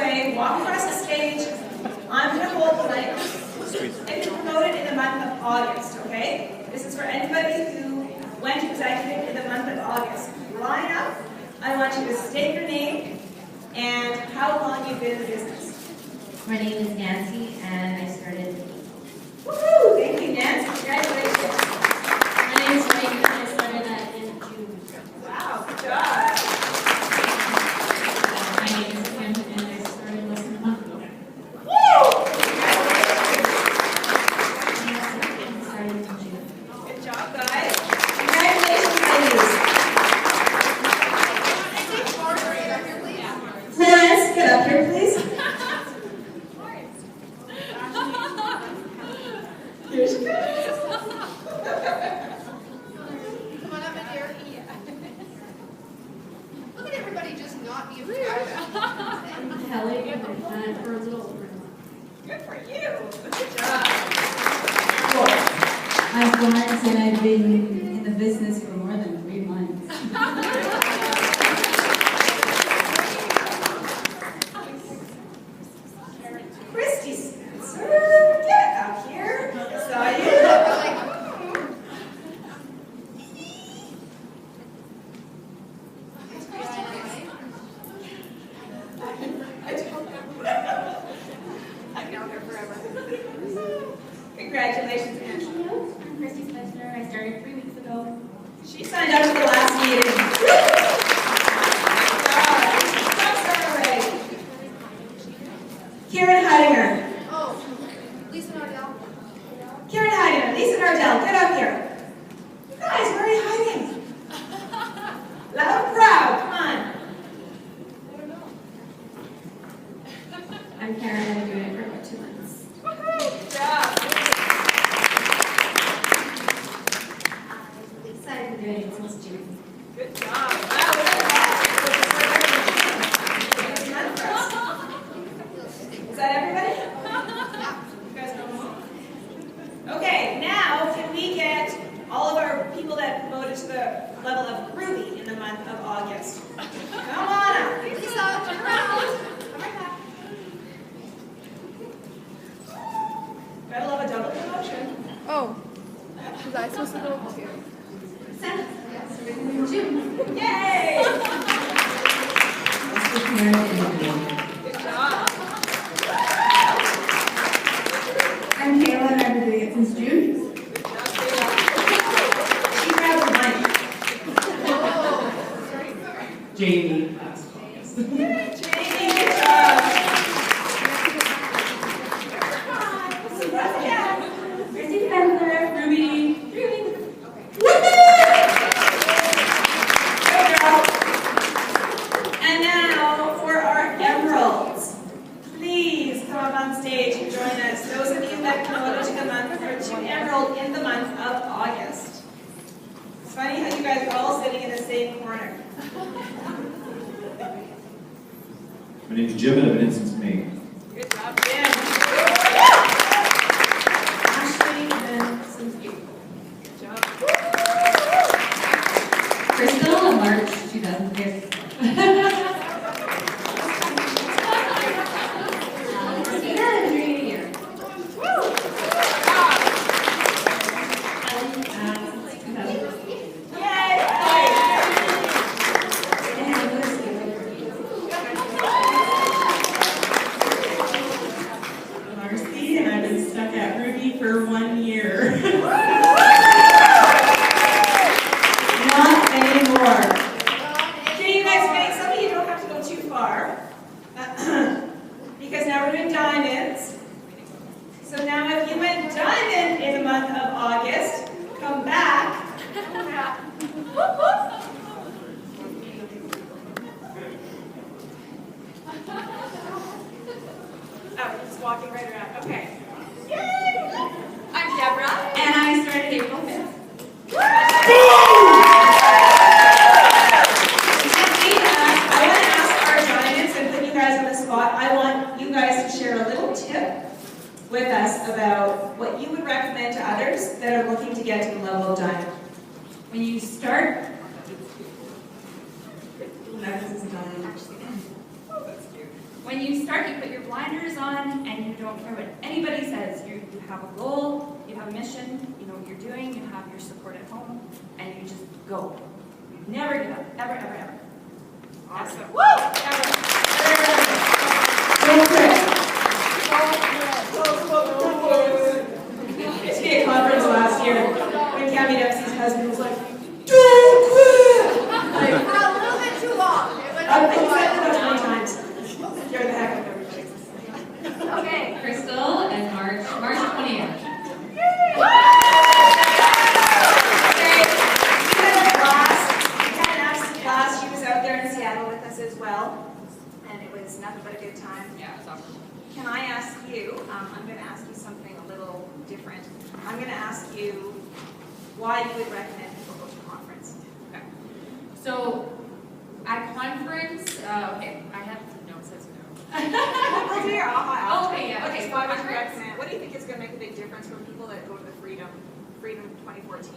way, walk across the stage. I'm going to hold the mic and be promoted in the month of August, okay? This is for anybody who went executive in the month of August. Line up. I want you to state your name and how long you've been in the business. My name is Nancy, and I started. Woohoo! Thank you, Nancy. Congratulations. My name is Mike, and I started that in June. Wow, good job. My name is Kim, and I started less than a month ago. Woo! I started in June. Good job, guys. Congratulations, ladies. Florence, get up here, please. Here she goes. Come on up in here. Look at everybody just not being proud. I'm Kelly, and I've done it for a little over a month. Good for you. Good job. I'm Florence, and I've been in the business for more than 3 months. Christy Spencer, get up here. I saw you. I've known her forever. Congratulations, Angela. I'm Christy Spencer. I started 3 weeks ago. She signed up for the last meeting. Kieran Heidinger. Oh, Lisa Nardell. Kieran Heidinger, Lisa Nardell, get up here. You guys, where are you hiding? Loud and proud, come on. I'm Karen, and I've been doing it for about 2 months. Woohoo! Good job. Lisa, I've been doing it since June. Good job. Wow, look at that. Is that everybody? You guys know more? Okay, now can we get all of our people that promoted to the level of Ruby in the month of August? Come on up. Lisa, turn around. Come right back. Gotta love a double promotion. Oh, was I supposed to go too? June. Yay! Good job. I'm Kayla, and I've been doing it since June. Good job, Kayla. She grabbed the mic. Jamie last August. Jamie, good job. Yeah. Christy Spencer. Ruby. Good girl. And now for our emeralds. Please come up on stage and join us. Those of you that promoted to the month or to emerald in the month of August. It's funny how you guys are all sitting in the same corner. My name's Jim, and I've been in since May. Good job, Jim. Ashley and since April. Good job. Crystal, in March 2006. Christina, I've been doing it a year. Since 2015. Marcy, and I've been stuck at Ruby for 1 year. Not anymore. Okay, you guys ready? Some of you don't have to go too far. Because now we're doing diamonds. So now if you went diamond in the month of August, come back. Oh, just walking right around. Okay. Yay! I'm Deborah. And I started April 5th. I want to ask our diamonds and put you guys on the spot. I want you guys to share a little tip with us about what you would recommend to others that are looking to get to the level of diamond. When you start, Oh, that's cute. when you start, you put your blinders on and you don't care what anybody says. You have a goal, you have a mission, you know what you're doing, you have your support at home, and you just go. You never give up, ever, ever, ever. Awesome. Woo! Ever. It's a conference last year when Cammy Dempsey's husband was like, "Don't quit!" Like, For a little bit too long. It went I've on been for a said while. that 20 times. Scare the heck out of everybody. Okay. Crystal and March 20th. Class, she was out there in Seattle with us as well, and it was nothing but a good time. Yeah, it's awesome. Can I ask you, I'm going to ask you something a little different. I'm going to ask you why you would recommend people go to a conference. Okay. So, at conference, okay, I have some notes as no. We'll do your aha. Oh, okay, yeah, okay, Okay, so why would you conference? recommend? What do you think is going to make a big difference for people that go to the Freedom 2014?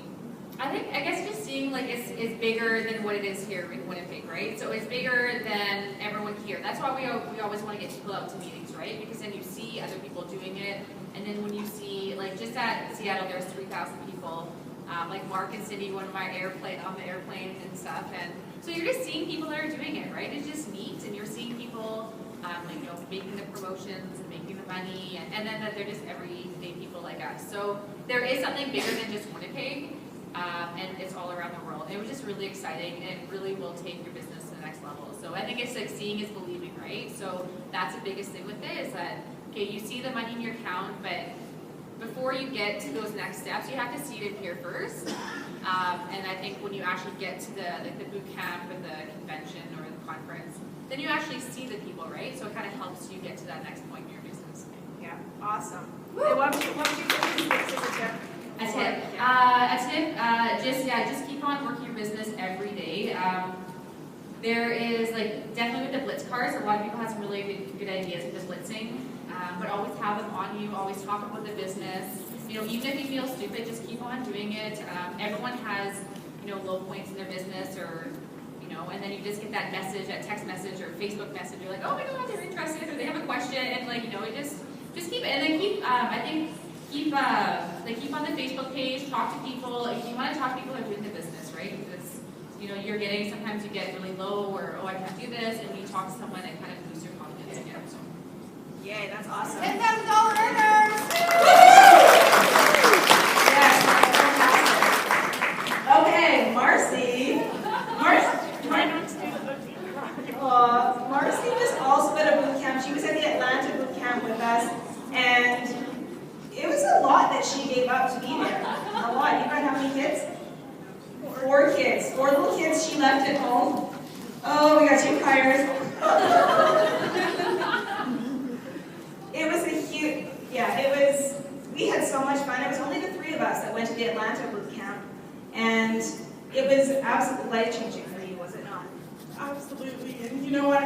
I guess just seeing like it's bigger than what it is here in Winnipeg, right? So it's bigger than everyone here. That's why we always want to get people out to meetings, right? Because then you see other people doing it, and then when you see like just at Seattle, there's 3,000 people. Like Mark and Cindy, one of my on the airplane and stuff, and so you're just seeing people that are doing it, right? It's just neat, and you're seeing people, like you know, making the promotions and making the money, and then that they're just everyday people like us. So there is something bigger than just Winnipeg. And it's all around the world. And it was just really exciting, and it really will take your business to the next level. So I think it's like seeing is believing, right? So that's the biggest thing with it is that, okay, you see the money in your account, but before you get to those next steps, you have to see it in here first. And I think when you actually get to the boot camp or the convention or the conference, then you actually see the people, right? So it kind of helps you get to that next point in your business. Yeah, awesome. And what would you give as a tip? Just keep on working your business every day. There is like definitely with the blitz cards, a lot of people have some really good ideas with the blitzing, but always have them on you. Always talk about the business. You know, even if you feel stupid, just keep on doing it. Everyone has low points in their business, or and then you just get that message, that text message or Facebook message. You're like, oh my God, they're interested, or they have a question, and it just keep it, and then keep on the Facebook page, talk to people. If you want to talk to people who are doing the business, right? Because sometimes you get really low, or oh, I can't do this, and when you talk to someone, it kind of boosts your confidence again. So, Yay, that's awesome. $10,000 earners! Yes, fantastic. Okay, Marcy was also at a boot camp. She was at the Atlanta boot camp with us, and it was a lot that she gave up to be there. A lot. You know how many kids? 4 kids. 4 little kids she left at home. Oh, we got 2 criers. It was a huge, we had so much fun. It was only the 3 of us that went to the Atlanta boot camp, and it was absolutely life-changing for you, was it not? Absolutely. And you know what?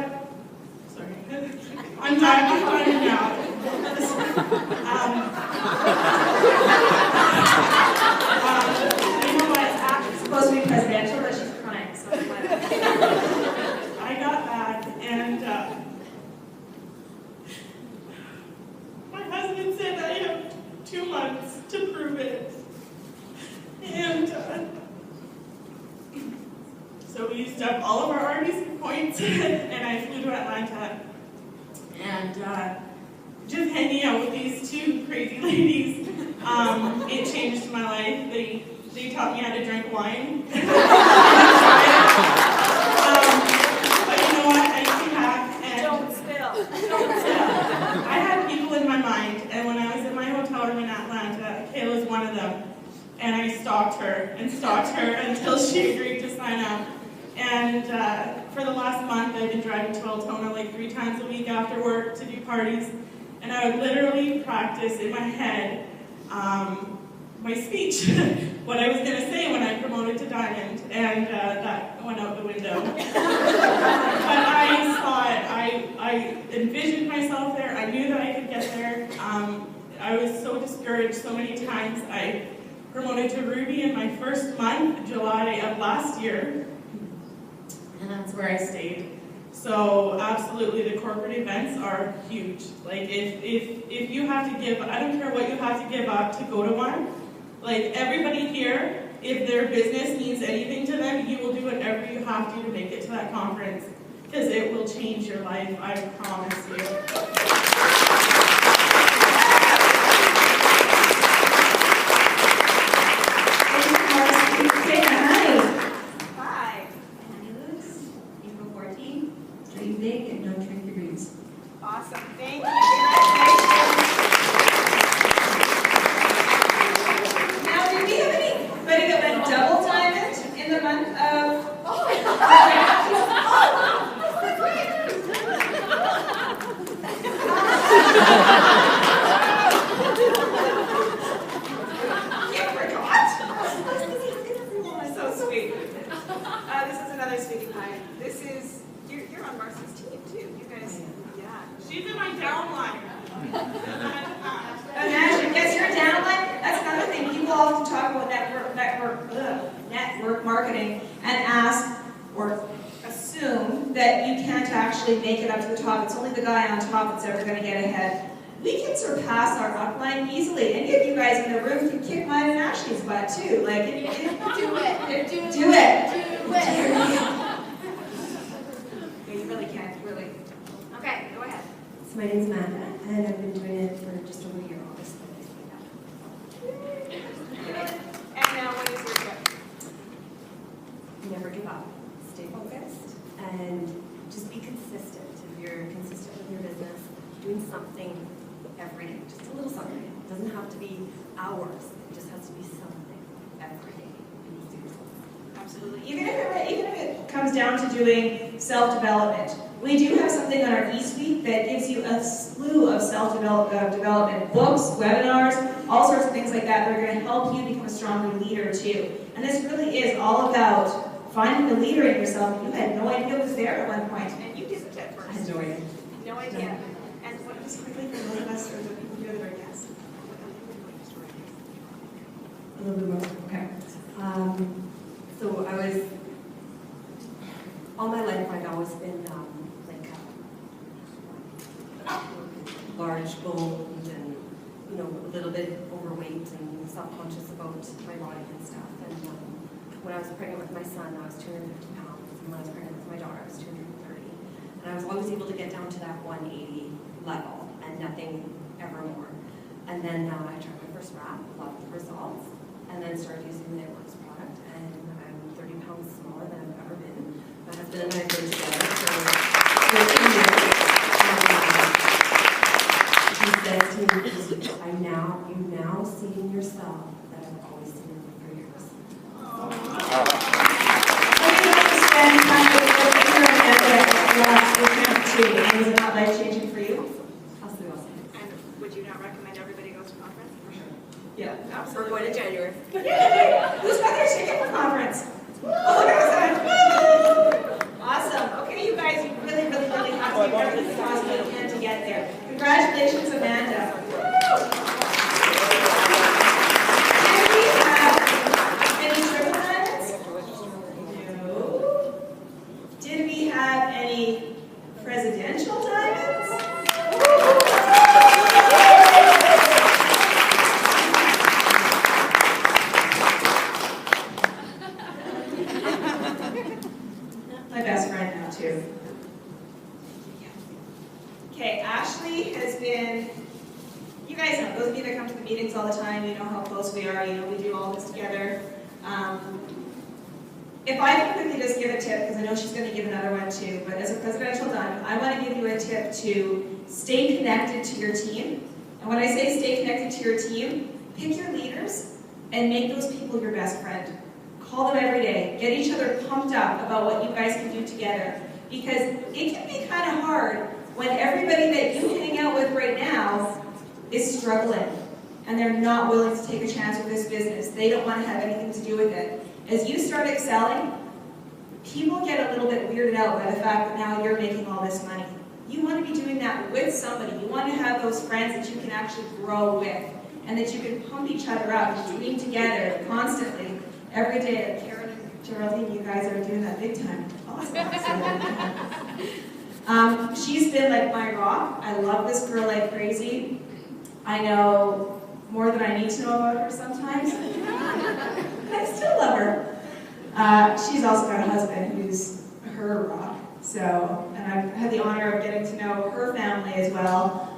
Sorry. I'm tired now. You know what? It's supposed to be presidential, but she's crying, so I'm glad. I got back, and my husband said I have 2 months to prove it. And so we used up all of our RBC points, and I flew to Atlanta. And just hanging out with these 2 crazy ladies, it changed my life. They taught me how to drink wine. But you know what? I came back and Don't spill. I had people in my mind, and when I was in my hotel room in Atlanta, Kayla's one of them, and I stalked her until she agreed to sign up. And for the last month, I've been driving to Altona like 3 times a week after work to do parties, and I would literally practice in my head my speech, what I was going to say when I promoted to Diamond, and that went out the window. But I saw it. I envisioned myself there. I knew that I could get there. I was so discouraged so many times. I promoted to Ruby in my first month, July of last year, and that's where I stayed. So absolutely, the corporate events are huge. Like if you have to give, I don't care what you have to give up to go to one. Like everybody here, if their business means anything to them, you will do whatever you have to make it to that conference, because it will change your life, I promise you. Hi. April 14th, dream big and don't drink your dreams. Awesome. Thank you. Congratulations. Now, did we have anybody that went double diamond in the month of? You forgot? Oh, so sweet. This is another sweetie pie. This is you're on Marcy's team too. You guys, yeah. She's in my downline. Imagine, yes, you're downline. That's another thing. People often talk about network marketing and ask or assume that you can't actually make it up to the top. It's only the guy on top that's ever going to get ahead. We can surpass our upline easily. Any of you guys in the room can kick mine and Ashley's butt too. Like, Do it. do it. Do it. Yeah, you really can't, really. Okay, go ahead. So my name's Amanda, and I've been doing it for just over a year, obviously. And now, what is your tip? Never give up. Stay focused, and just be consistent. If you're consistent with your business, doing something every day, just a little something. It doesn't have to be hours. It just has to be something every day. And you do results. Absolutely. Even if it comes down to doing self-development, we do have something on our e-suite that gives you a slew of self-development books, webinars, all sorts of things like that that are going to help you become a stronger leader too. And this really is all about finding the leader in yourself. You had no idea it was there at one point, and you didn't at first. I had no idea. No idea. And what just quickly for those of us or the people here that are guests? A little bit more. Okay. So I was, all my life I'd always been large boned and, you know, a little bit overweight and self-conscious about my body and stuff. And when I was pregnant with my son, I was 250 pounds. And when I was pregnant with my daughter, I was 230. And I was always able to get down to that 180 level and nothing ever more. And then I tried my first wrap, loved the results, and then started using the Networks product. And I'm 30 pounds smaller than I've ever been. My husband and I have been together for 13 years. He says to me, you now see in yourself that I've always seen in you for years. Spend time with your was it not life-changing for you? Absolutely awesome. And would you not recommend everybody goes to conference? For sure. Yeah, We're absolutely. going to January. Yay! Who's got their ticket for conference? Oh, look at that. Awesome. Okay, you guys, you really have to do everything possible you can to get there. Congratulations, Amanda. Did we have any triple diamonds? No. Did we have any presidential diamonds? My best friend now, too. Okay, Ashley has been, you guys know, those of you that come to the meetings all the time, you know how close we are, you know we do all this together. If I can quickly just give a tip, because I know she's going to give another one too, but as a presidential diamond, I want to give you a tip to stay connected to your team. And when I say stay connected to your team, pick your leaders and make those people your best friend. Call them every day. Get each other pumped up about what you guys can do together. Because it can be kind of hard when everybody that you hang out with right now is struggling and they're not willing to take a chance with this business. They don't want to have anything to do with it. As you start excelling, people get a little bit weirded out by the fact that now you're making all this money. You want to be doing that with somebody. You want to have those friends that you can actually grow with and that you can pump each other up and dream together constantly every day. Karen and Geraldine, you guys are doing that big time. Awesome. She's been like my rock. I love this girl like crazy. I know more than I need to know about her sometimes. I still love her. She's also got a husband who's her rock. So, and I've had the honor of getting to know her family as well.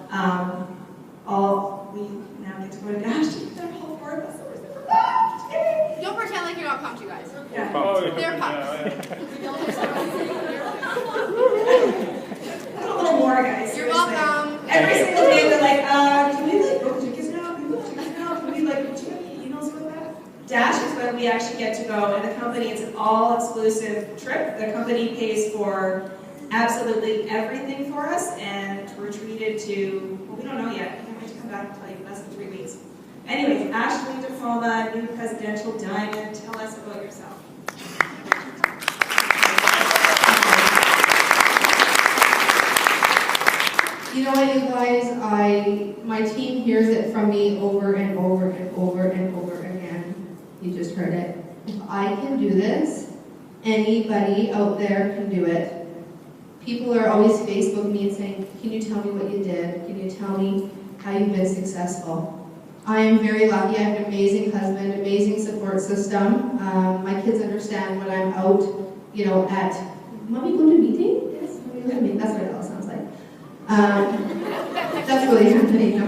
We now get to go to Dash to get all four of us. So we're super pumped. Yay! Don't pretend like you're not pumped, you guys. Yeah. They're pumped. A little more, guys. You're seriously. welcome. Every single day they're like, can we like book tickets now? Can we book tickets now? Can we like, do you have any emails about that? Dash is when we actually get to go, and the company, it's an all-exclusive trip. The company pays for absolutely everything for us, and we're treated to, well, we don't know yet. I can't wait to come back and tell you in less than 3 weeks. Anyways, Ashley Diploma, new presidential diamond, tell us about yourself. You know what, you guys, my team hears it from me over and over and over and over again. You just heard it. If I can do this, anybody out there can do it. People are always Facebooking me and saying, can you tell me what you did? Can you tell me how you've been successful? I am very lucky. I have an amazing husband, amazing support system. My kids understand when I'm out, at, Mommy, go to meeting? Yes, Mommy, go to meeting. That's what it all sounds like. That's really happening. No.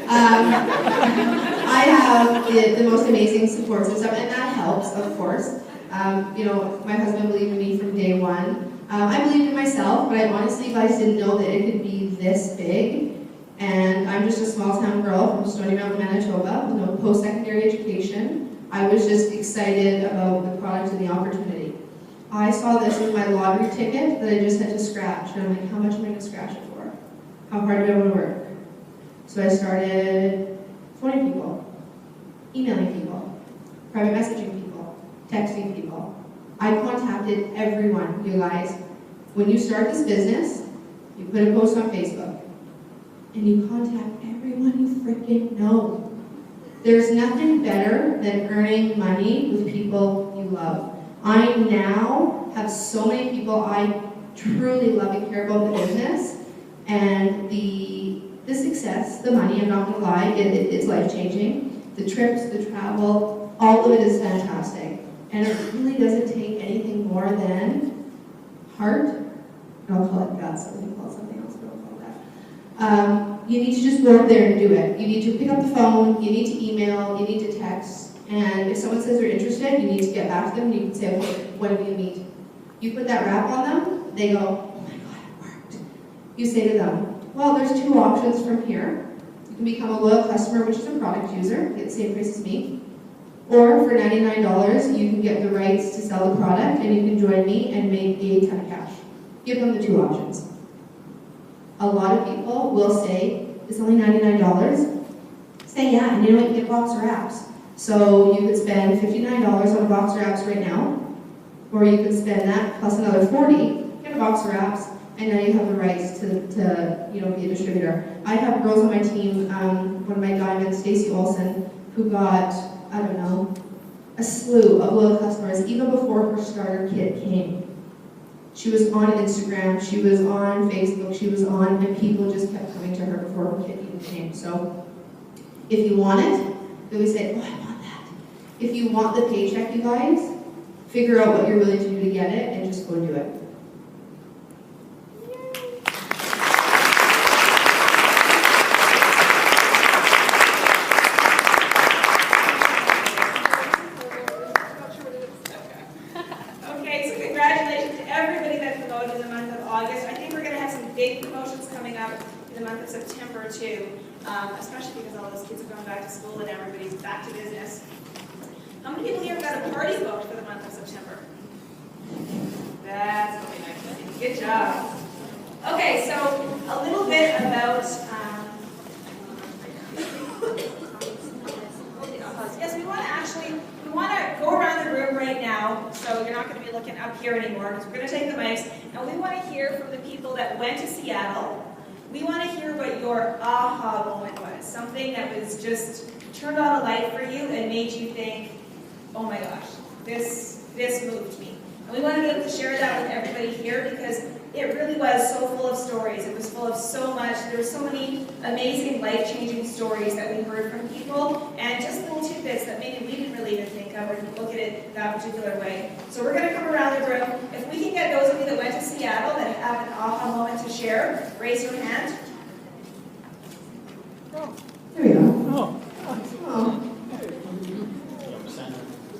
I have the most amazing support system, and that helps, of course. My husband believed in me from day one. I believed in myself, but I honestly, guys, didn't know that it could be this big. And I'm just a small town girl from Stony Mountain, Manitoba, with no post-secondary education. I was just excited about the product and the opportunity. I saw this as my lottery ticket that I just had to scratch. And I'm like, how much am I going to scratch it for? How hard do I want to work? So I started phoning people, emailing people, private messaging people, texting people. I contacted everyone, you guys. When you start this business, you put a post on Facebook, and you contact everyone you freaking know. There's nothing better than earning money with people you love. I now have so many people I truly love and care about the business, and the success, the money, I'm not gonna lie, it's life-changing. The trips, the travel, all of it is fantastic. And it really doesn't take anything more than heart, and I'll call it guts, I wouldn't call it something else, but I'll call it that. You need to just go out there and do it. You need to pick up the phone, you need to email, you need to text, and if someone says they're interested, you need to get back to them, and you can say, okay, when do you meet? You put that wrap on them, they go, oh my God, it worked. You say to them, well, there's 2 options from here. You can become a loyal customer, which is a product user, get the same price as me. Or for $99, you can get the rights to sell the product, and you can join me and make a ton of cash. Give them the 2 options. A lot of people will say, it's only $99. Say yeah, and you know what, you get a box of wraps. So you could spend $59 on a box of wraps right now, or you could spend that plus another $40, get a box of wraps, and now you have the rights to be a distributor. I have girls on my team, one of my diamonds, Stacey Olson, who got, I don't know, a slew of loyal customers even before her starter kit came. She was on Instagram, she was on Facebook, and people just kept coming to her before her kit even came. So if you want it, they would say, oh, I want that. If you want the paycheck, you guys, figure out what you're willing to do to get it and just go do it. Okay, so congratulations to everybody that promoted in the month of August. I think we're going to have some big promotions coming up in the month of September too, especially because all those kids are going back to school and everybody's back to business. How many people here have got a party booked for the month of September? That's really nice. Good job. Okay, so a little bit about yes, we want to go around the room right now, so you're not going to be looking up here anymore, because we're going to take the mics, and we want to hear from the people that went to Seattle. We want to hear what your aha moment was, something that was just turned on a light for you and made you think, oh my gosh, this moved me. And we want to be able to share that with everybody here, because it really was so full of stories. It was full of so much. There were so many amazing, life-changing stories that we heard from people, and just little tidbits that maybe we didn't really even think of or look at it that particular way. So we're going to come around the room. If we can get those of you that went to Seattle that have an aha moment to share, raise your hand. There we go. Oh.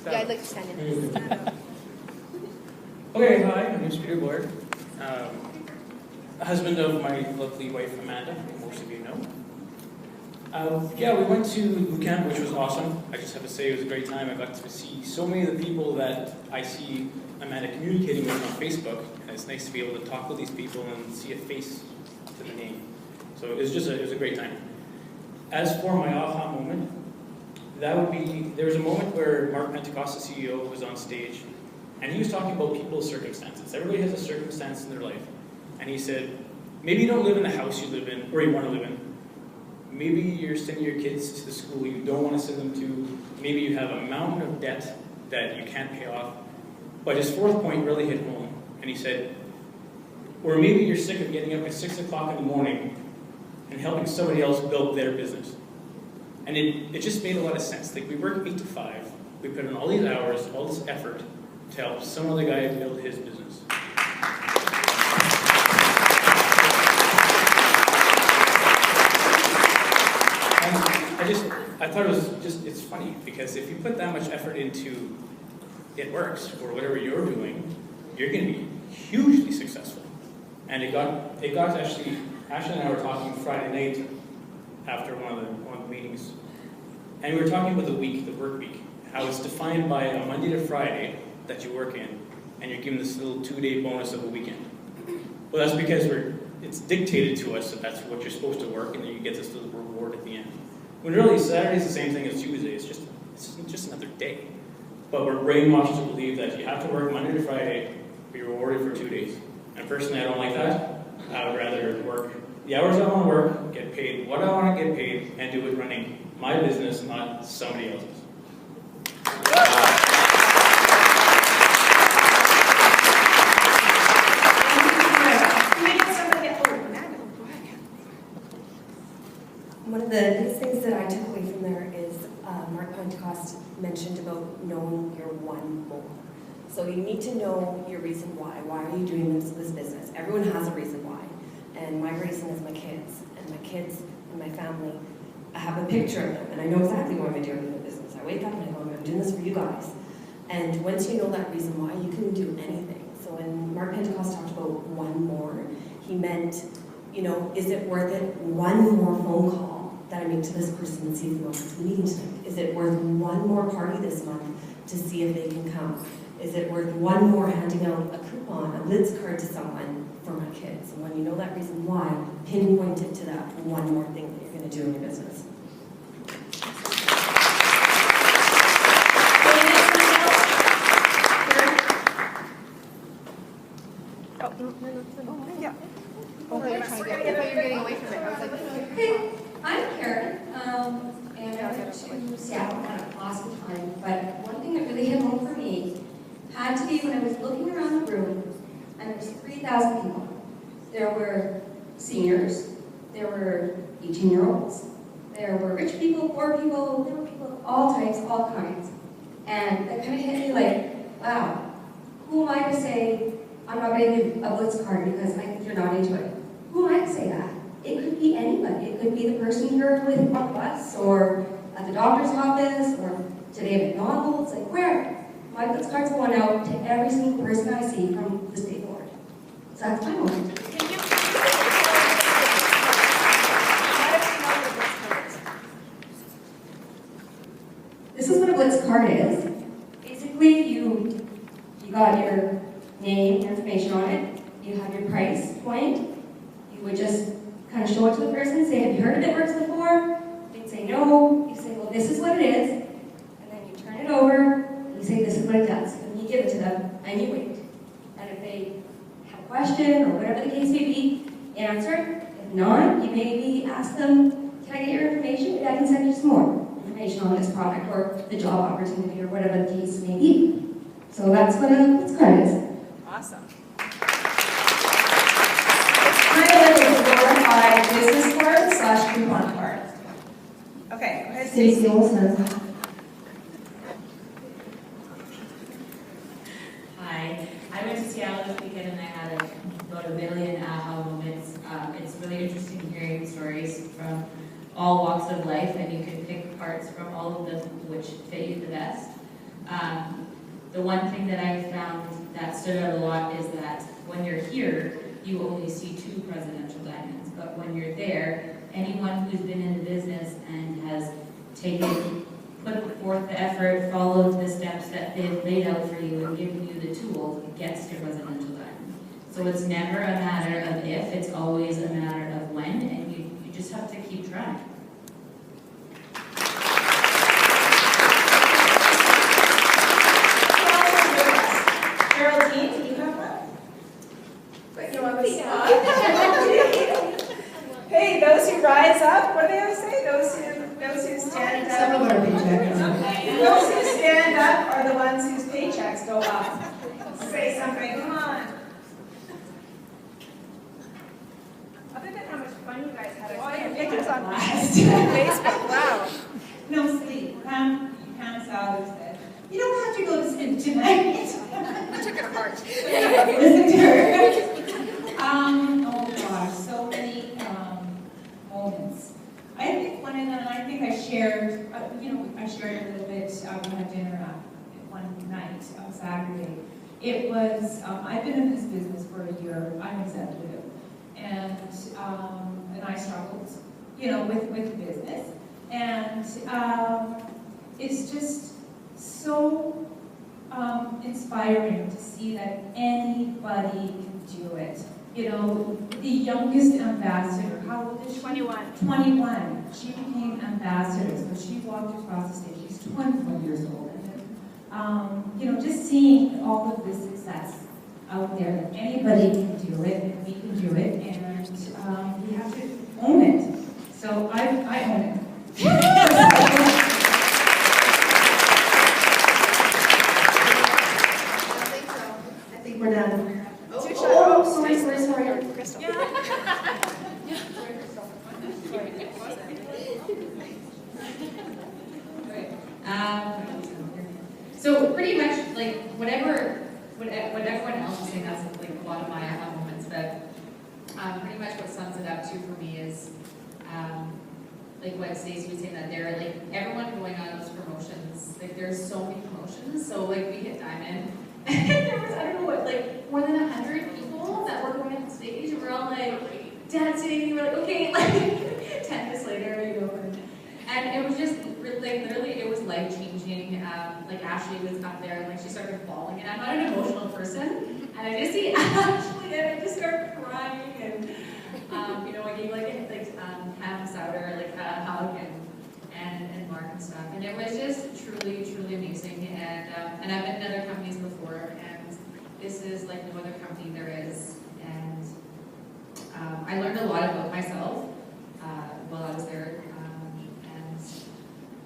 Yeah, I'd like to stand in. Okay, hi, my name is Peter Boyd. Husband of my lovely wife Amanda, who most of you know. Yeah, we went to boot camp, which was awesome. I just have to say it was a great time. I got to see so many of the people that I see Amanda communicating with on Facebook, and it's nice to be able to talk with these people and see a face to the name. So it was a great time. As for my aha moment, that would be, there was a moment where Mark Pentecost, the CEO, was on stage, and he was talking about people's circumstances. Everybody has a circumstance in their life. And he said, maybe you don't live in the house you live in, or you want to live in. Maybe you're sending your kids to the school you don't want to send them to. Maybe you have a mountain of debt that you can't pay off. But his fourth point really hit home. And he said, or maybe you're sick of getting up at 6 o'clock in the morning and helping somebody else build their business. And it just made a lot of sense. Like, we work 8 to 5. We put in all these hours, all this effort to help some other guy build his business. I thought it was it's funny, because if you put that much effort into it works, or whatever you're doing, you're going to be hugely successful. And it got to actually, Ashley and I were talking Friday night after one of the meetings, and we were talking about the work week, how it's defined by a Monday to Friday that you work in, and you're given this little 2-day bonus of a weekend. Well, that's because it's dictated to us that that's what you're supposed to work, and then you get this little reward at the end. When really Saturday's the same thing as Tuesday, it's just another day. But we're brainwashed to believe that you have to work Monday to Friday, be rewarded for 2 days. And personally, I don't like that. I would rather work the hours I want to work, get paid what I want to get paid, and do it running my business, not somebody else's. One of the biggest things that I took away from there is Mark Pentecost mentioned about knowing your one more. So you need to know your reason why. Why are you doing this business? Everyone has a reason why. And my reason is my kids. And my kids and my family, I have a picture of them, and I know exactly why I'm doing the business. I wake up and I go, I'm doing this for you guys. And once you know that reason why, you can do anything. So when Mark Pentecost talked about one more, he meant, you know, is it worth it? One more phone call that I make to this person and see if they want this meeting tonight? Is it worth one more party this month to see if they can come? Is it worth one more handing out a coupon, a Blitz card to someone for my kids? And when you know that reason why, pinpoint it to that one more thing that you're going to do in your business. Hey, I'm Karen, and I went to Seattle and had an awesome time, but one thing that really hit home for me had to be when I was looking around the room, and there was 3,000 people. There were seniors, there were 18-year-olds, there were rich people, poor people, there were people of all types, all kinds. And that kind of hit me like, wow, who am I to say I'm not going to give a Blitz card because I think you're not into it? Who am I to say that? It could be anybody. It could be the person you're with on the bus, or at the doctor's office, or today at McDonald's, like where? My Blitz card's going out to every single person I see from the state board. So that's my moment. This is what a Blitz card is. Basically, you got your name, your information on it, you have your price point, you would just kind of show it to the person, say, have you heard of It Works before? They'd say no, you say, well, this is what it is, and then you turn it over, and you say, this is what it does, and you give it to them, and you wait. And if they have a question, or whatever the case may be, answer. If not, you maybe ask them, can I get your information? Maybe I can send you some more information on this product, or the job opportunity, or whatever the case may be. So that's what a Blitz card is. Awesome. Stacey Olson. Hi, I went to Seattle this weekend and I had about 1 million aha moments. It's really interesting hearing stories from all walks of life, and you can pick parts from all of them which fit you the best. The one thing that I found that stood out a lot is that when you're here, you only see 2 presidential diamonds, but when you're there, anyone who's been in the business and has put forth the effort, followed the steps that they've laid out for you and given you the tools, gets to presidential diamond. So it's never a matter of if, it's always a matter of when, and you just have to keep trying. Geraldine, do you have one? But you want to spot? Hey, those who rise up, what do they always say? Those who stand up. Some of our paychecks. Those who stand up are the ones whose paychecks go up. Say something, come on. Other than how much fun you guys had, I saw your pictures on Facebook. Wow. No sleep. Pam Sowers said, you don't have to go to sleep tonight. I took it apart. Listen to her. Oh gosh, so many moments. I think one, and I think I shared, I shared a little bit. We had dinner one night on Saturday. It was, I've been in this business for a year. I'm executive, and I struggled, with the business, and it's just so inspiring to see that anybody can do it. The youngest ambassador, how old is she? 21. 21. She became ambassador, so she walked across the stage. She's 21 years old. And just seeing all of this success out there, that anybody can do it, and we can do it, and we have to own it. So I own it. I think we're done. Sorry. Crystal. So pretty much like what everyone else is saying, that's like a lot of my aha moments, but pretty much what sums it up to for me is like what Stacey was saying, that they're like everyone going on those promotions, like there's so many promotions, so like we hit diamond and there was, I don't know what, like more than 100 people that were going on stage, and we're all like dancing, we're like okay, like 10 minutes later, and it was just like literally it was life changing. Like Ashley was up there and like she started bawling, and I'm not an emotional person, and I just see Ashley and I just started crying, and I gave like Pam Souter like a hug and Mark and stuff, and it was just truly amazing. And I've been in other companies before, and this is like no other company there is, and I learned a lot about myself while I was there.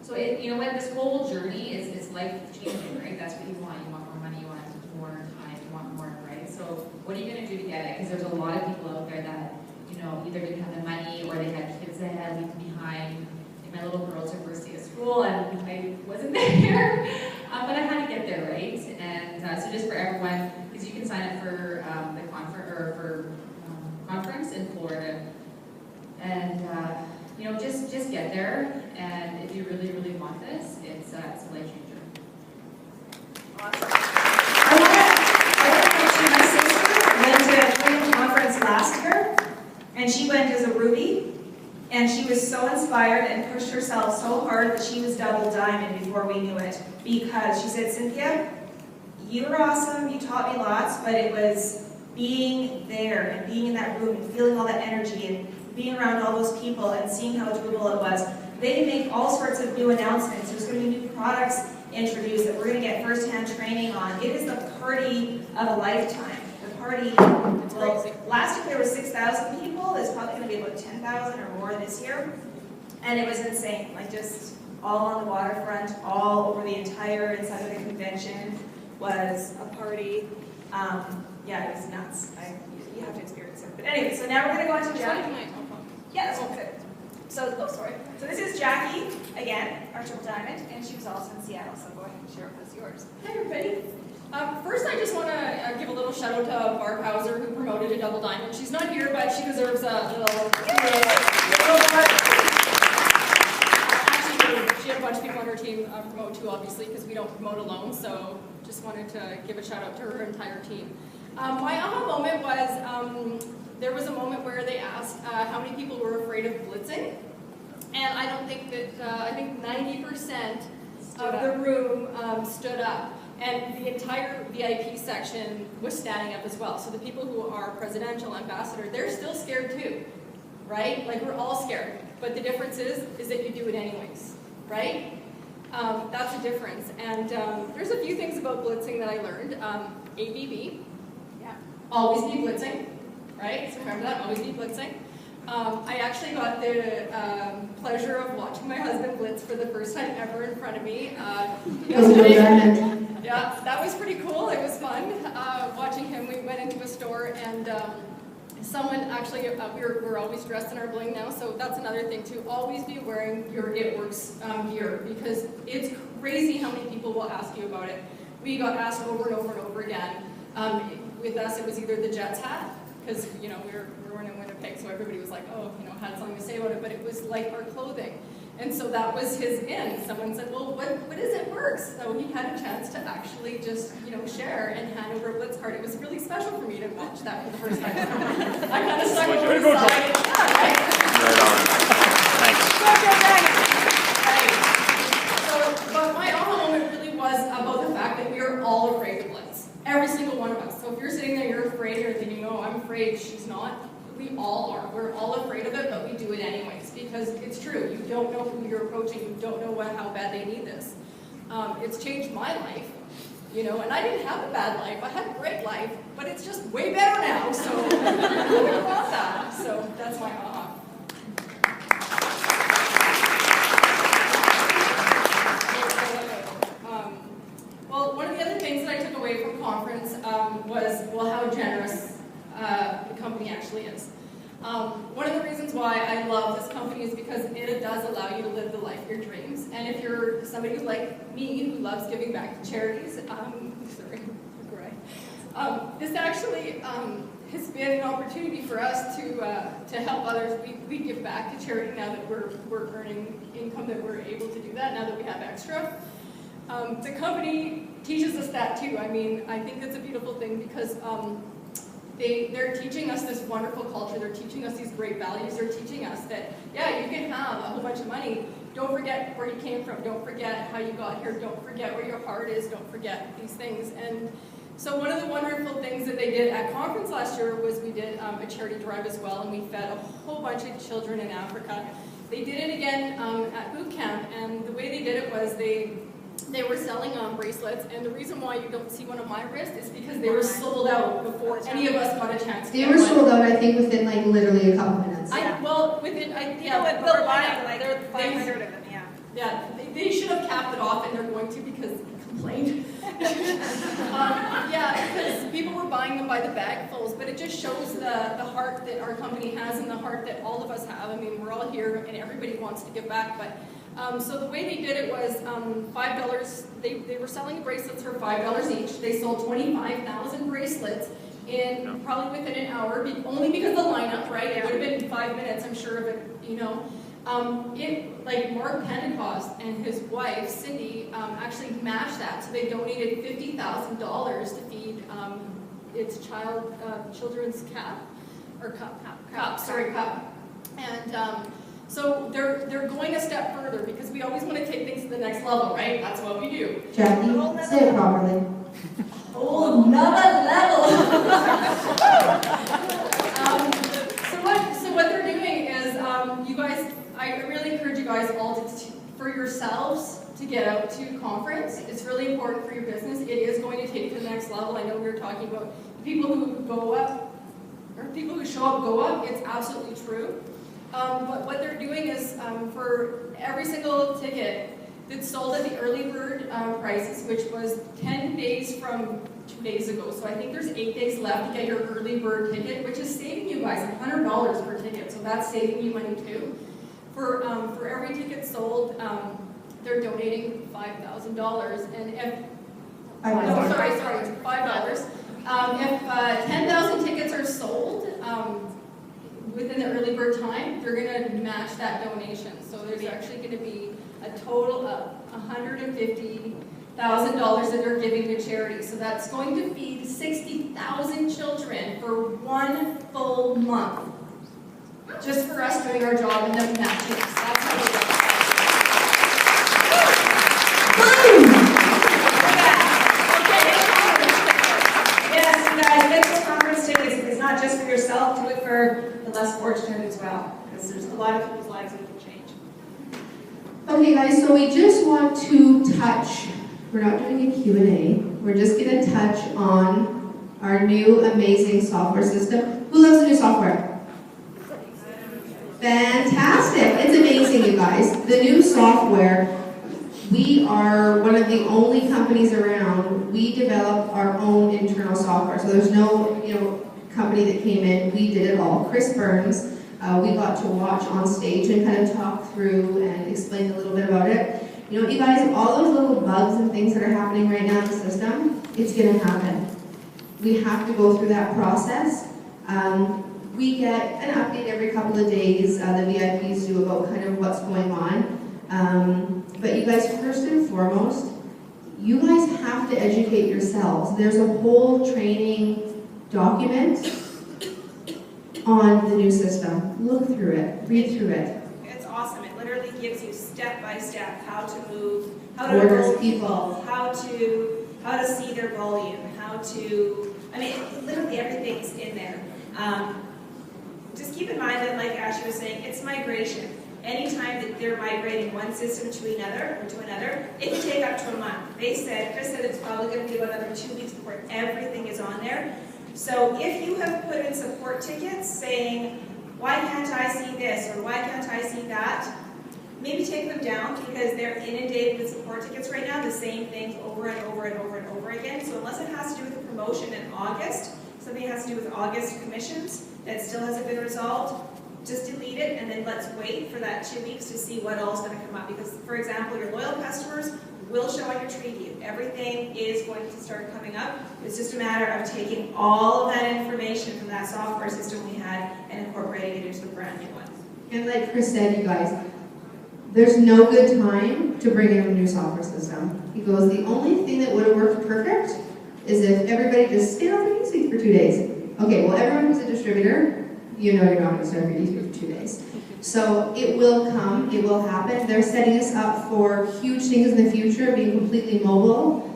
So this whole journey is life changing, right? That's what you want. You want more money, you want more time, you want more, right? So what are you going to do to get it? Because there's a lot of people out there that, either didn't have the money or they had kids that had left behind. Like my little girl took first day of school and I wasn't there, but I had to get there, right? And so just for everyone, because you can sign up for the conference in Florida, and just get there, and if you really want this, it's a life changer. Awesome. I want to mention my sister went to a conference last year, and she went as a Ruby, and she was so inspired and pushed herself so hard that she was double diamond before we knew it, because she said, Cynthia, you were awesome, you taught me lots, but it was being there and being in that room and feeling all that energy and being around all those people and seeing how doable it was. They make all sorts of new announcements. There's going to be new products introduced that we're going to get first-hand training on. It is the party of a lifetime. The party, well, last year there were 6,000 people. There's probably going to be about 10,000 or more this year. And it was insane, like just all on the waterfront, all over the entire inside of the convention was a party. Yeah, it was nuts. You have to experience it. But anyway, so now we're going to go on to Jackie. Yeah, that's good. So, sorry. So this is Jackie. again, our triple diamond, and she was also in Seattle, so go ahead and share with us yours. Hi, everybody. First, I just want to give a little shout out to Barb Hauser, who promoted a double diamond. She's not here, but she deserves a little Actually, she had a bunch of people on her team promote too, obviously, because we don't promote alone, so just wanted to give a shout out to her entire team. My aha moment was, there was a moment where they asked how many people were afraid of blitzing, and I don't think that, I think 90% of the room stood up. And the entire VIP section was standing up as well. So the people who are presidential, ambassador, they're still scared too, right? Like, we're all scared. But the difference is that you do it anyways, right? That's the difference. And there's a few things about blitzing that I learned. ABB, yeah, always be blitzing, right? So remember that, always be blitzing. I actually got the pleasure of watching my husband blitz for the first time ever in front of me yesterday. Yeah, that was pretty cool. It was fun watching him. We went into a store and someone actually, we're always dressed in our bling now, so that's another thing too. Always be wearing your It Works gear, because it's crazy how many people will ask you about it. We got asked over and over and over again. With us, it was either the Jets hat, because we were in Winnipeg, so everybody was like, oh, had something to say about it, but it was like our clothing. And so that was his in. Someone said, well, what is It Works? So he had a chance to actually just, share and hand over a blitz card. It was really special for me to watch that for the first time. I kind of stuck over the side. Right on. Thanks. So, but my aha moment really was about the fact that we are all afraid of blitz. Every single one of us. So if you're sitting there, you're afraid, you're thinking, oh, I'm afraid, she's not. We all are. We're all afraid of it, but we do it anyways, because it's true. You don't know who you're approaching. You don't know how bad they need this. It's changed my life, and I didn't have a bad life. I had a great life, but it's just way better now, so I'm think about that. So that's my aha. Well, one of the other things that I took away from conference was, how generous the company actually is. One of the reasons why I love this company is because it does allow you to live the life of your dreams. And if you're somebody like me who loves giving back to charities, this actually has been an opportunity for us to help others. We give back to charity now that we're earning income, that we're able to do that now that we have extra. The company teaches us that too. I mean, I think that's a beautiful thing, because they're teaching us this wonderful culture. They're teaching us these great values. They're teaching us that, yeah, you can have a whole bunch of money. Don't forget where you came from. Don't forget how you got here. Don't forget where your heart is. Don't forget these things. And so one of the wonderful things that they did at conference last year was we did a charity drive as well, and we fed a whole bunch of children in Africa. They did it again at boot camp, and the way they did it was they were selling bracelets, and the reason why you don't see one on my wrist is because they were sold out before any of us got a chance to They were sold out, I think, within literally a couple minutes. They're They're 500 of them, yeah. Yeah, they should have capped it off, and they're going to, because he complained. Yeah, because people were buying them by the bagfuls, but it just shows the heart that our company has and the heart that all of us have. I mean, we're all here, and everybody wants to give back, but so the way they did it was $5. They were selling bracelets for $5 each. They sold 25,000 bracelets in probably within an hour, only because of the lineup, right? It would have been 5 minutes, I'm sure of it, Mark Pentecost and his wife, Cindy, actually matched that. So they donated $50,000 to feed its children's cup. And so they're going a step further, because we always want to take things to the next level, right? That's what we do. Jackie, say it properly. Oh, another level! So what they're doing is, you guys, I really encourage you guys all for yourselves to get out to conference. It's really important for your business. It is going to take you to the next level. I know we were talking about people who go up, or people who show up go up. It's absolutely true. But what they're doing is, for every single ticket that's sold at the early bird prices, which was 10 days from 2 days ago, so I think there's 8 days left to get your early bird ticket, which is saving you guys $100 per ticket, so that's saving you money too. For every ticket sold, they're donating $5,000, and if $5. If 10,000 tickets are sold within the early bird time, they're going to match that donation. So there's actually going to be a total of $150,000 that they're giving to charity. So that's going to feed 60,000 children for 1 full month, just for us doing our job and them matching us. That's how we do it. Yes, you guys, get those conference tickets. It's not just for yourself, do it for the less fortunate as well, because there's a lot of people's lives that can change. Okay guys, so we just want to touch, we're not doing a Q&A, we're just going to touch on our new amazing software system. Who loves the new software? Fantastic, it's amazing you guys. The new software, we are one of the only companies around, we developed our own internal software. So there's no company that came in, we did it all. Chris Burns, we got to watch on stage and kind of talk through and explain a little bit about it. You know, you guys, all those little bugs and things that are happening right now in the system, it's going to happen. We have to go through that process. We get an update every couple of days, the VIPs do, about kind of what's going on. But you guys, first and foremost, you guys have to educate yourselves. There's a whole training document on the new system. Look through it, read through it. It's awesome. It literally gives you step by step how to move, how to Orders enroll people, how to see their volume, how to, I mean, literally everything's in there. Just keep in mind that, like Ashley was saying, it's migration. Anytime that they're migrating one system to another, it can take up to a month. Chris said it's probably going to be about another 2 weeks before everything is on there. So if you have put in support tickets saying, why can't I see this, or why can't I see that, maybe take them down, because they're inundated with support tickets right now, the same things over and over and over and over again. So unless it has to do with the promotion in August, something has to do with August commissions that still hasn't been resolved, just delete it, and then let's wait for that 2 weeks to see what else is going to come up. Because, for example, your loyal customers will show on your tree view. Everything is going to start coming up. It's just a matter of taking all of that information from that software system we had and incorporating it into the brand new one. And like Chris said, you guys, there's no good time to bring in a new software system. He goes, the only thing that would have worked perfect is if everybody just stayed on the eSuite for 2 days. Okay, well, everyone who's a distributor, you know you're not going to start your eSuite for 2 days. So it will come, it will happen. They're setting us up for huge things in the future, being completely mobile.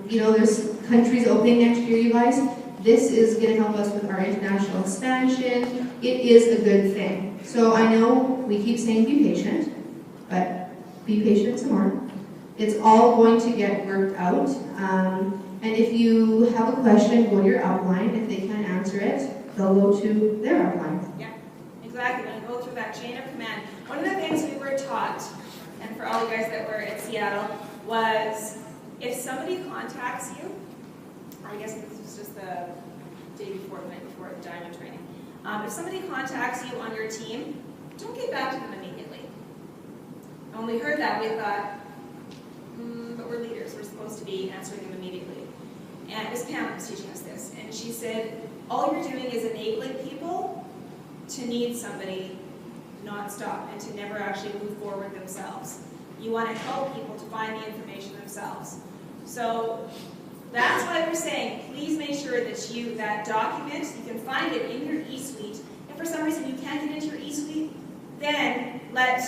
There's countries opening next year, you guys. This is going to help us with our international expansion. It is a good thing. So I know we keep saying be patient, but be patient some more. It's all going to get worked out. And if you have a question, go to your upline. If they can't answer it, they'll go to their upline. Yeah, exactly. When you go through that chain of command. One of the things we were taught, and for all you guys that were at Seattle, was if somebody contacts you, or I guess this was just the day before, the night before the diamond training. If somebody contacts you on your team, don't get back to them immediately. And when we heard that, we thought, but we're leaders, we're supposed to be answering them immediately. And Ms. Pam was teaching us this, and she said, all you're doing is enabling people to need somebody nonstop and to never actually move forward themselves. You want to help people to find the information themselves. So that's why we're saying, please make sure that that document, you can find it in your eSuite. If for some reason you can't get into your eSuite, then let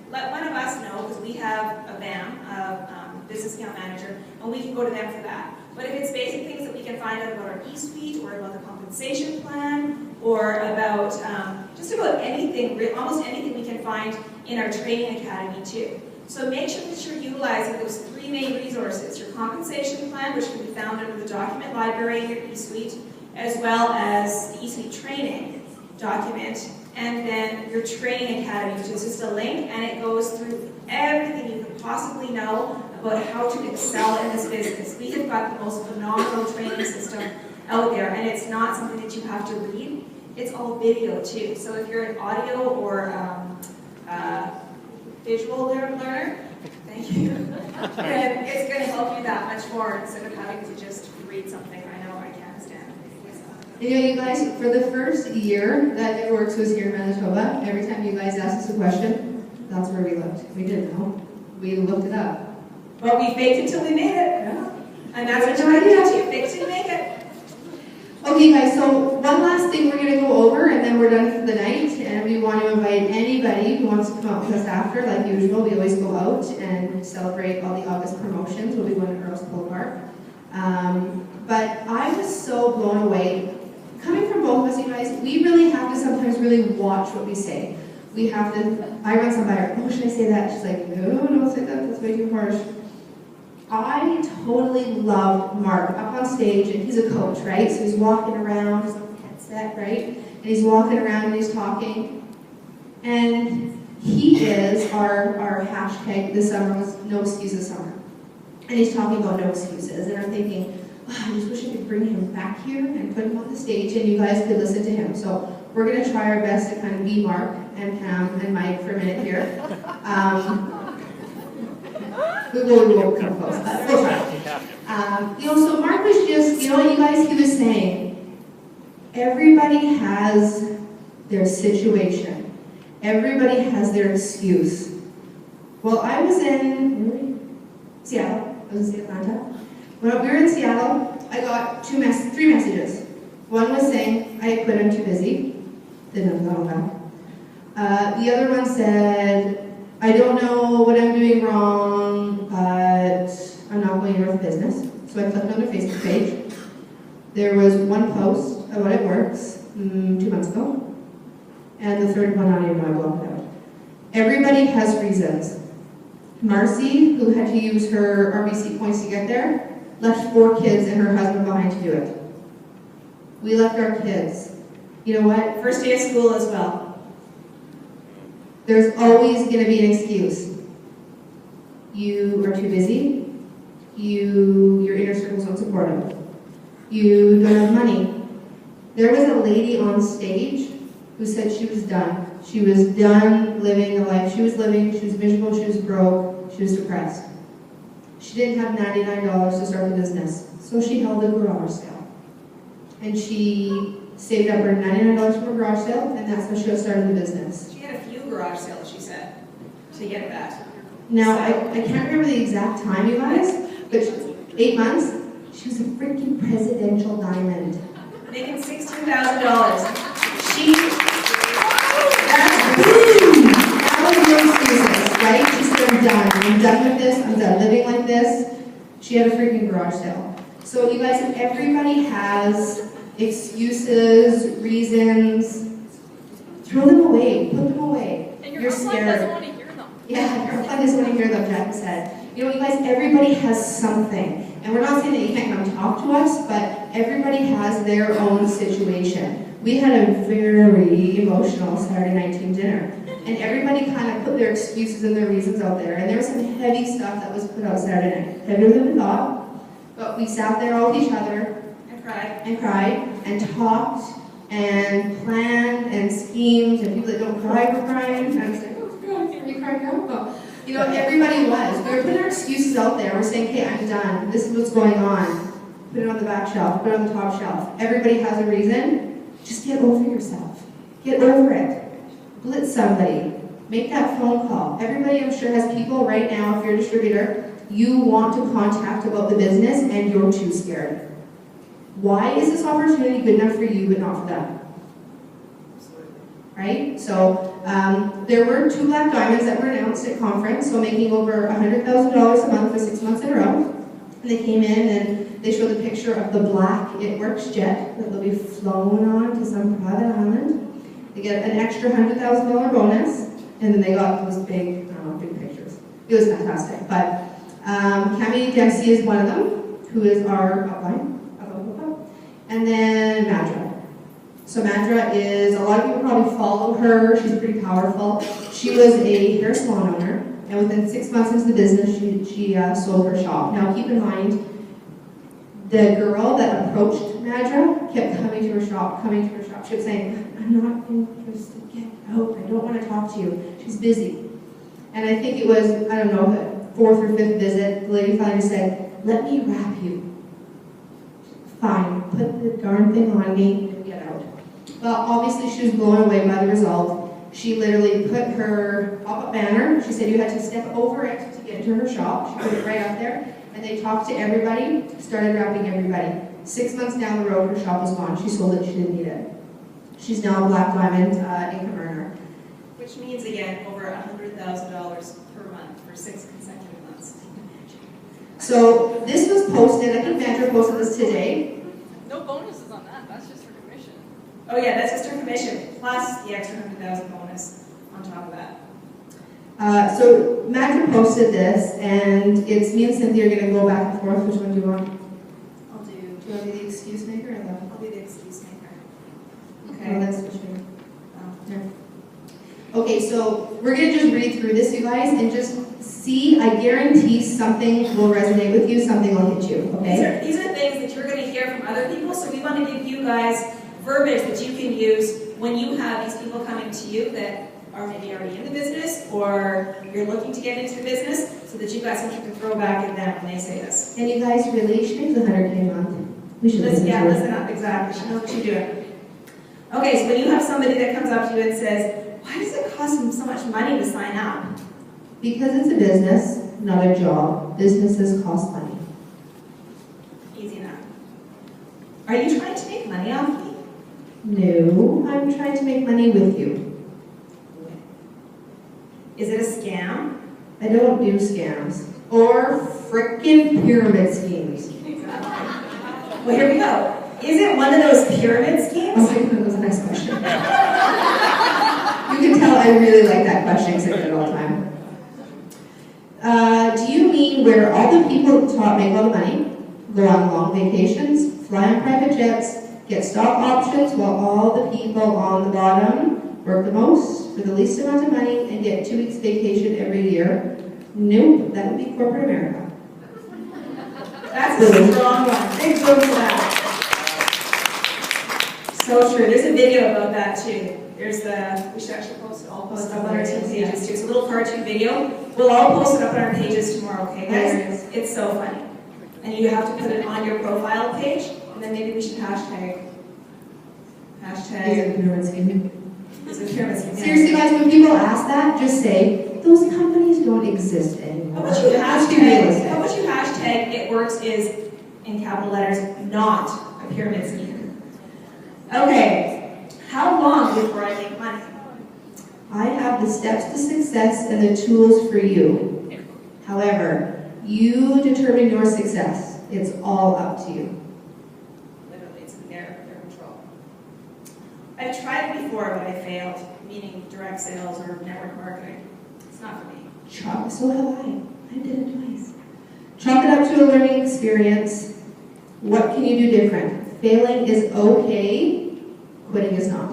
one of us know, because we have a BAM, business account manager, and we can go to them for that. But if it's basic things that we can find out about our eSuite, or about the compensation plan, or about just about anything, almost anything we can find in our training academy too. So make sure that you're utilizing those 3 main resources: your compensation plan, which can be found under the document library in your eSuite, as well as the eSuite training document, and then your training academy, which is just a link, and it goes through everything you could possibly know about how to excel in this business. We have got the most phenomenal training system out there, and it's not something that you have to read. It's all video too. So if you're an audio or visual learner, thank you, then it's going to help you that much more instead of having to just read something. I know I can't stand it. You know, you guys, for the first year that It Works was here in Manitoba, every time you guys asked us a question, that's where we looked. We didn't know. We looked it up. But we faked it till we made it. Yeah. And that's what you do too. Fake it till you make it. Okay guys, so one last thing we're going to go over and then we're done for the night, and we want to invite anybody who wants to come out with us after. Like usual, we always go out and celebrate all the August promotions. We'll be going to Earl's Pool Park. But I was so blown away. Coming from both of us, you guys, we really have to sometimes really watch what we say. We have to, I run some by her, oh, should I say that? She's like, no, don't say that, that's way too harsh. I totally loved Mark up on stage, and he's a coach, right? So he's walking around, he's on the headset, right? And he's walking around and he's talking. And he is our hashtag this summer was No Excuses Summer. And he's talking about no excuses. And I'm thinking, oh, I just wish I could bring him back here and put him on the stage and you guys could listen to him. So we're going to try our best to kind of be Mark and Pam and Mike for a minute here. We will come close, but we'll try. You know, so Mark was just, you know what you guys, he was saying, everybody has their situation. Everybody has their excuse. Well, I was in Seattle. I was in Atlanta. When we were in Seattle, I got three messages. One was saying, I quit, I'm too busy. Didn't know that. The other one said, I don't know what I'm doing wrong, but I'm not going anywhere with business. So I clicked on their Facebook page. There was one post of what it works 2 months ago. And the third one, I don't even know, I blocked it out. Everybody has reasons. Marcy, who had to use her RBC points to get there, left 4 kids and her husband behind to do it. We left our kids. You know what? First day of school as well. There's always going to be an excuse. You are too busy. Your inner circle's unsupportive. You don't have money. There was a lady on stage who said she was done. She was done living the life she was living. She was miserable, she was broke, she was depressed. She didn't have $99 to start the business, so she held a garage sale. And she saved up her $99 from her garage sale, and that's how she started the business. She had a few garage sales, she said, to get that. Now, I can't remember the exact time, you guys, but 8 months, she was a freaking presidential diamond. Making $16,000. That was no excuses, right? She said, I'm done. I'm done with this. I'm done living like this. She had a freaking garage sale. So you guys, if everybody has excuses, reasons, throw them away. Put them away. And your You're upline scared. doesn't want to hear them. Yeah, your upline doesn't want to hear them, Jack said. You know, you guys, everybody has something. And we're not saying that you can't come talk to us, but everybody has their own situation. We had a very emotional Saturday night team dinner. And everybody kind of put their excuses and their reasons out there. And there was some heavy stuff that was put out Saturday night. Heavier than we thought. But we sat there all with each other. And cried. And talked. And planned. And schemed. And people that don't cry were crying. And I was like, oh God, can you cry now? Well, you know, everybody was. We were putting our excuses out there. We're saying, okay, I'm done. This is what's going on. Put it on the back shelf. Put it on the top shelf. Everybody has a reason. Just get over yourself. Get over it. Blitz somebody. Make that phone call. Everybody, I'm sure, has people right now, if you're a distributor, you want to contact about the business and you're too scared. Why is this opportunity good enough for you but not for them? Right? So there were 2 black diamonds that were announced at conference, so making over $100,000 a month for 6 months in a row. And they came in and they showed a picture of the black It Works jet that they'll be flown on to some private island. They get an extra $100,000 bonus, and then they got those big pictures. It was fantastic. But Cami Dempsey is one of them, who is our upline. And then Madra. So Madra is, a lot of people probably follow her. She's pretty powerful. She was a hair salon owner. And within 6 months into the business, she sold her shop. Now keep in mind, the girl that approached Madra kept coming to her shop. She was saying, I'm not interested, get out, I don't want to talk to you. She's busy. And I think it was, I don't know, the 4th or 5th visit, the lady finally said, "Let me wrap you." Fine, put the darn thing on me and get out. Well, obviously she was blown away by the result. She literally put her pop-up banner. She said you had to step over it to get into her shop. She put it right up there, and they talked to everybody, started wrapping everybody. 6 months down the road, her shop was gone. She sold it, she didn't need it. She's now a Black Diamond income earner. Which means, again, over $100,000 per month for 6 consecutive months. So this was posted, I think Vandra posted this today. No bonuses on that, that's just for commission. Oh yeah, that's just her commission, plus the extra 100,000 bonus on top of that. So Vandra posted this, and it's me and Cynthia are going to go back and forth. Which one do you want? I'll do. Do you want to be the excuse maker or the? I'll be the excuse maker. Okay, let's switch it. Okay, so we're going to just read through this, you guys, and just see. I guarantee something will resonate with you, something will hit you, okay? These are things that you're going to hear from other people, so we want to give you guys verbiage that you can use when you have these people coming to you that are maybe already in the business, or you're looking to get into the business, so that you guys can throw back at them when they say this. And you guys really should make the 100K a month. We should listen to it. Listen up, exactly. She knows what you're doing. Okay, so when you have somebody that comes up to you and says, "Why does it cost them so much money to sign up?" Because it's a business, not a job. Businesses cost money. Easy enough. Are you trying to make money off me? No, I'm trying to make money with you. Is it a scam? I don't do scams. Or frickin' pyramid schemes. Well, here we go. Is it one of those pyramid schemes? Oh my God, that was a nice question. You can tell I really like that question because I get it all the time. Do you mean where all the people at the top make all the money, go on long vacations, fly on private jets, get stock options while all the people on the bottom work the most for the least amount of money and get 2 weeks vacation every year? Nope, that would be corporate America. That's a strong one. Big boom for that. So true. There's a video about that too. There's we should actually post it. I'll post it up on our team pages too. It's a little cartoon video. We'll all post it up on our pages tomorrow, okay guys? It's so funny. And you have to put it on your profile page, and then maybe we should hashtag. Is it a pyramid scheme? It's a pyramid scheme. Seriously guys, when people ask that, just say, those companies don't exist anymore. How about you hashtag it works is, in capital letters, not a pyramid scheme. Okay, how long before I make money? I have the steps to success and the tools for you. However, you determine your success. It's all up to you. Literally, it's in their control. I've tried it before, but I failed, meaning direct sales or network marketing. It's not for me. So have I. I did it twice. Chalk it up to a learning experience. What can you do different? Failing is okay. Quitting is not.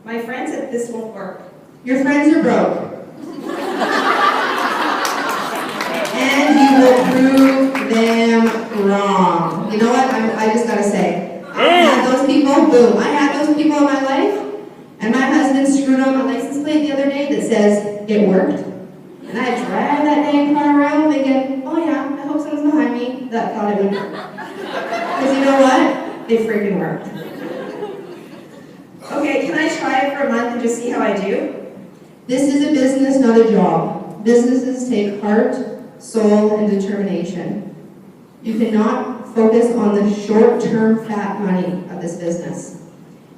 My friend said this won't work. Your friends are broke. And you will prove them wrong. You know what? I just gotta say. I had those people, boom. I had those people in my life, and my husband screwed on my license plate the other day that says it worked. And I drive that dang car around thinking, oh yeah, I hope someone's behind me that thought it would work. Because you know what? It freaking worked. Okay, can I try it for a month and just see how I do? This is a business, not a job. Businesses take heart, soul, and determination. You cannot focus on the short-term fat money of this business.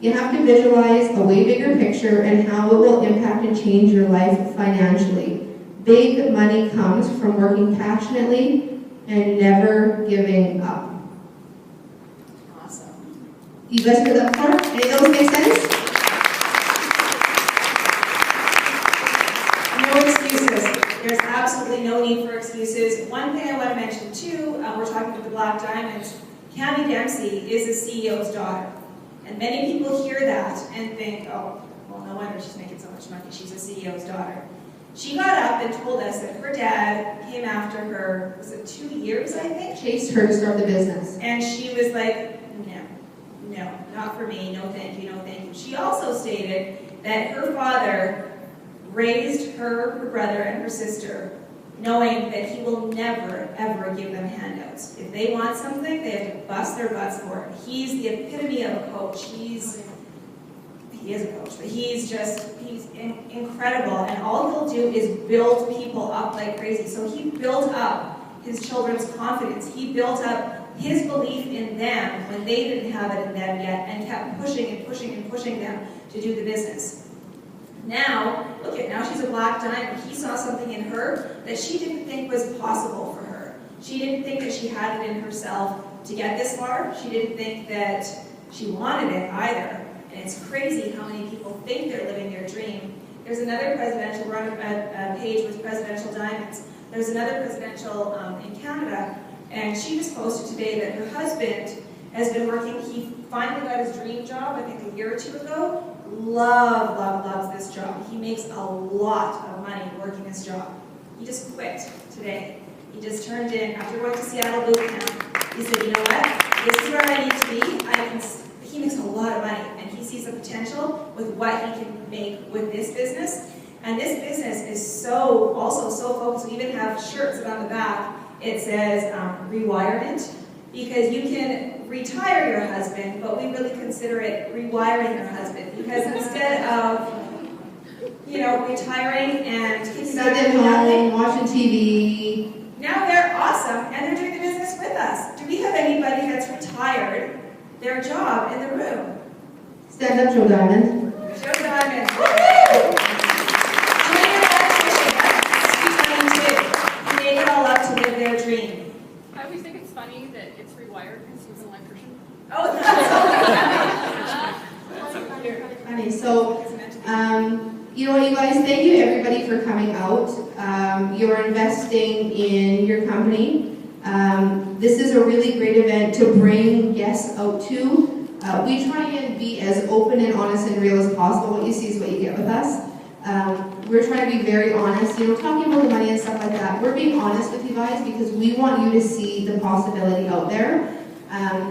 You have to visualize a way bigger picture and how it will impact and change your life financially. Big money comes from working passionately and never giving up. Awesome. You guys heard that before? Any of those make sense? No excuses. There's absolutely no need for excuses. One thing I want to mention too, we're talking about the Black Diamonds. Cammie Dempsey is the CEO's daughter. And many people hear that and think, oh, well, no wonder she's making so much money. She's a CEO's daughter. She got up and told us that her dad came after her, was it 2 years, I think? Chased her to start the business. And she was like, no, not for me, no thank you, no thank you. She also stated that her father raised her brother, and her sister, knowing that he will never, ever give them handouts. If they want something, they have to bust their butts for it. He's the epitome of a coach. He is a coach, but he's incredible, and all he'll do is build people up like crazy. So he built up his children's confidence. He built up his belief in them when they didn't have it in them yet, and kept pushing and pushing and pushing them to do the business. Now, look at, now she's a black diamond. He saw something in her that she didn't think was possible for her. She didn't think that she had it in herself to get this far. She didn't think that she wanted it either. And it's crazy how many people think they're living their dream. There's another presidential, we're on a page with presidential diamonds. There's another presidential in Canada, and she just posted today that her husband has been working, he finally got his dream job, I think a year or two ago. Loves this job. He makes a lot of money working this job. He just quit today. He just turned in, after going to Seattle boot camp, he said, you know what, this is where I need to be. He makes a lot of money, and he sees the potential with what he can make with this business. And this business is also so focused. We even have shirts that on the back, it says rewirement, because you can retire your husband, but we really consider it rewiring your husband, because instead of, you know, retiring and kicking back Send them home, watching TV. Now they're awesome, and they're doing the business with us. Do we have anybody that's retired their job in the room? Stand up, Joe Diamond. Joe Diamond. Woo-hoo! How many are electricians? Who made it all up to live their dream? I always think it's funny that it's rewired because he's an electrician. Oh, that's funny. So, you know what, you guys, thank you everybody for coming out. You're investing in your company. This is a really great event to bring guests out to. We try and be as open and honest and real as possible. What you see is what you get with us. We're trying to be very honest, you know, talking about the money and stuff like that. We're being honest with you guys because we want you to see the possibility out there.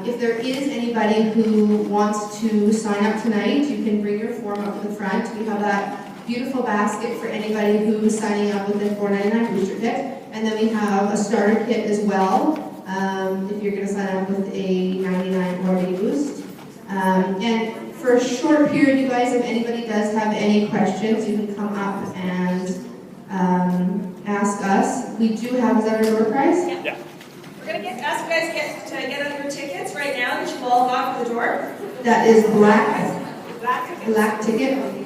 If there is anybody who wants to sign up tonight, you can bring your form up to the front. We have that beautiful basket for anybody who's signing up with the $4.99 booster kit. And then we have a starter kit as well, if you're going to sign up with a $99 or boost. And for a short period, you guys, if anybody does have any questions, you can come up and ask us. We do have, is that our door prize? Yeah. We're going to ask you guys to get on your tickets right now that you've all got for the door. That is black ticket.